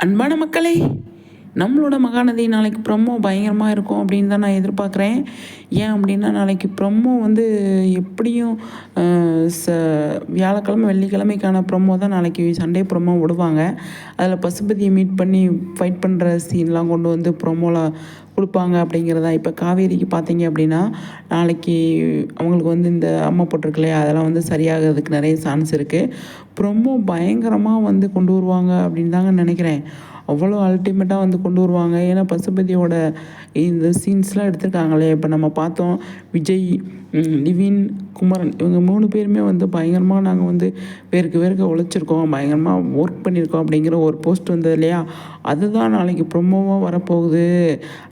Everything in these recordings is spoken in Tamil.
அன்பான மக்களே, நம்மளோட மகாநதி நாளைக்கு ப்ரொமோ பயங்கரமாக இருக்கும் அப்படின்னு தான் நான் எதிர்பார்க்குறேன். ஏன் அப்படின்னா, நாளைக்கு ப்ரொமோ வந்து எப்படியும் ச வியாழக்கிழமை, வெள்ளிக்கிழமைக்கான ப்ரொமோ தான் நாளைக்கு சண்டே ப்ரொமோ விடுவாங்க. அதில் பசுபதியை மீட் பண்ணி ஃபைட் பண்ணுற சீன்லாம் கொண்டு வந்து ப்ரொமோவில் கொடுப்பாங்க அப்படிங்கிறதா. இப்போ காவேரிக்கு பார்த்தீங்க அப்படின்னா, நாளைக்கு அவங்களுக்கு வந்து இந்த அம்மா போட்டிருக்கு இல்லையா, அதெல்லாம் வந்து சரியாகிறதுக்கு நிறைய சான்ஸ் இருக்குது. ப்ரொமோ பயங்கரமாக வந்து கொண்டு வருவாங்க அப்படின்னு தாங்க நினைக்கிறேன். அவ்வளோ அல்டிமேட்டாக வந்து கொண்டு வருவாங்க. ஏன்னா பசுபதியோட இந்த சீன்ஸ்லாம் எடுத்திருக்காங்களே, இப்போ நம்ம பார்த்தோம் விஜய், நிவின், குமரன் இவங்க 3 பேருமே வந்து பயங்கரமாக நாங்கள் வந்து பேருக்கு உழைச்சிருக்கோம், பயங்கரமாக ஒர்க் பண்ணியிருக்கோம் அப்படிங்கிற ஒரு போஸ்ட் வந்தது இல்லையா, அதுதான் நாளைக்கு ப்ரொமோவாக வரப்போகுது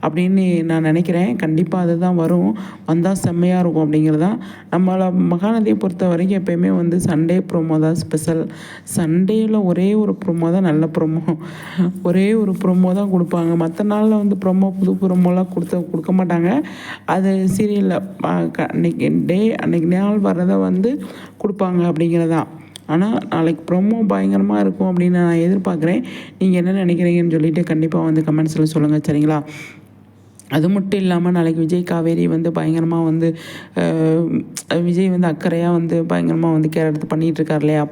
அப்படின்னு நான் நினைக்கிறேன். கண்டிப்பாக அதுதான் வரும். வந்தால் செம்மையாக இருக்கும் அப்படிங்கிறது தான். நம்மளை மகாநதியை பொறுத்த வரைக்கும் எப்போயுமே வந்து சண்டே ப்ரொமோ தான் ஸ்பெஷல். சண்டேயில் ஒரே ஒரு ப்ரொமோ தான் நல்ல ப்ரொமோ. ஒரே ஒரு ப்ரொமோ தான் கொடுப்பாங்க. மற்ற நாளில் வந்து புது ப்ரொமோலாம் கொடுக்க மாட்டாங்க. அது சீரியலில் அன்றைக்கி நாள் வர்றதை வந்து கொடுப்பாங்க அப்படிங்கிறதான். ஆனால் நாளைக்கு ப்ரொமோ பயங்கரமாக இருக்கும் அப்படின்னு நான் எதிர்பார்க்குறேன். நீங்கள் என்ன நினைக்கிறீங்கன்னு சொல்லிவிட்டு கண்டிப்பாக வந்து கமெண்ட்ஸில் சொல்லுங்கள், சரிங்களா? அது மட்டும் இல்லாமல் நாளைக்கு விஜய் காவேரி வந்து பயங்கரமாக வந்து விஜய் வந்து அக்கறையாக வந்து பயங்கரமாக வந்து கேர் எடுத்து பண்ணிகிட்ருக்கார் இல்லையா,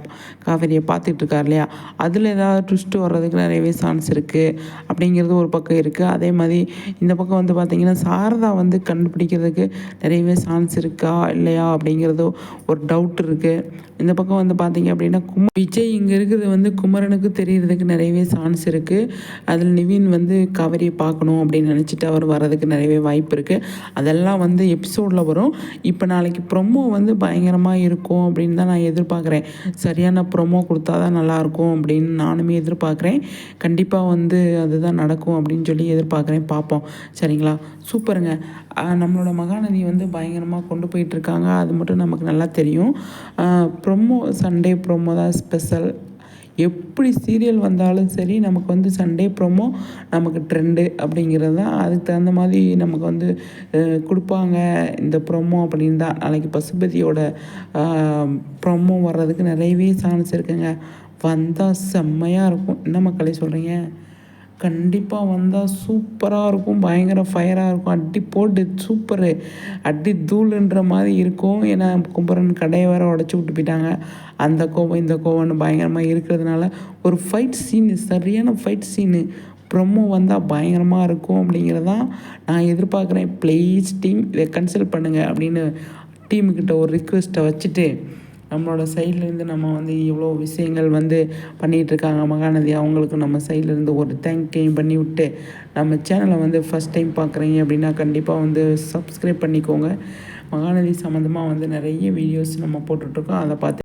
காவேரியை பார்த்துட்ருக்கார் இல்லையா, அதில் ஏதாவது ட்விஸ்ட்டு வர்றதுக்கு நிறையவே சான்ஸ் இருக்குது அப்படிங்கிறது ஒரு பக்கம் இருக்குது. அதே மாதிரி இந்த பக்கம் வந்து பார்த்திங்கன்னா சாரதா வந்து கண்டுபிடிக்கிறதுக்கு நிறையவே சான்ஸ் இருக்கா இல்லையா அப்படிங்கிறது ஒரு டவுட் இருக்குது. இந்த பக்கம் வந்து பார்த்திங்க அப்படின்னா விஜய் இங்கே இருக்கிறது வந்து குமரனுக்கு தெரியறதுக்கு நிறையவே சான்ஸ் இருக்குது. அதில் நிவின் வந்து காவேரியை பார்க்கணும் அப்படின்னு நினச்சிட்டு அவர் வரதுக்கு நிறையவே வாய்ப்பு இருக்குது. அதெல்லாம் வந்து எபிசோடில் வரும். இப்போ நாளைக்கு ப்ரொமோ வந்து பயங்கரமாக இருக்கும் அப்படின்னு தான் நான் எதிர்பார்க்குறேன். சரியான ப்ரொமோ கொடுத்தா தான் நல்லாயிருக்கும் அப்படின்னு நானுமே எதிர்பார்க்குறேன். கண்டிப்பாக வந்து அதுதான் நடக்கும் அப்படின்னு சொல்லி எதிர்பார்க்குறேன். பார்ப்போம், சரிங்களா? சூப்பருங்க. நம்மளோட மகாநதி வந்து பயங்கரமாக கொண்டு போயிட்டுருக்காங்க. அது மட்டும் நமக்கு நல்லா தெரியும். ப்ரொமோ சண்டே ப்ரொமோ தான் ஸ்பெஷல். எப்படி சீரியல் வந்தாலும் சரி, நமக்கு வந்து சண்டே ப்ரொமோ நமக்கு ட்ரெண்டு அப்படிங்கிறது தான். அதுக்கு தகுந்த மாதிரி நமக்கு வந்து கொடுப்பாங்க இந்த ப்ரொமோ அப்படின்னு தான். நாளைக்கு பசுபதியோட ப்ரொமோ வர்றதுக்கு நிறையவே சான்ஸ் இருக்குங்க. வந்தால் செம்மையாக இருக்கும். என்ன மக்களே சொல்கிறீங்க? கண்டிப்பாக வந்தால் சூப்பராக இருக்கும், பயங்கர ஃபயராக இருக்கும், அடி போட்டு சூப்பரு, அடி தூளுன்ற மாதிரி இருக்கும். ஏன்னா கும்பரன் கடையை வேறு உடச்சி விட்டு போயிட்டாங்க. அந்த கோவம் இந்த கோவம்னு பயங்கரமாக இருக்கிறதுனால ஒரு ஃபைட் சீனு, சரியான ஃபைட் சீனு ப்ரொமோ வந்தால் பயங்கரமாக இருக்கும் அப்படிங்கிறதான் நான் எதிர்பார்க்குறேன். ப்ளீஸ் டீம் இதை கன்சல்ட் பண்ணுங்கள் அப்படின்னு டீமுக்கிட்ட ஒரு ரிக்வெஸ்ட்டை வச்சுட்டு, நம்மளோட சைட்லேருந்து நம்ம வந்து இவ்வளோ விஷயங்கள் வந்து பண்ணிகிட்ருக்காங்க மகாநதி, அவங்களுக்கு நம்ம சைட்லேருந்து ஒரு தேங்க்யூ பண்ணி விட்டு, நம்ம சேனலை வந்து ஃபஸ்ட் டைம் பார்க்குறீங்க அப்படின்னா கண்டிப்பாக வந்து சப்ஸ்கிரைப் பண்ணிக்கோங்க. மகாநதி சம்மந்தமாக வந்து நிறைய வீடியோஸ் நம்ம போட்டுட்ருக்கோம். அதை பார்த்து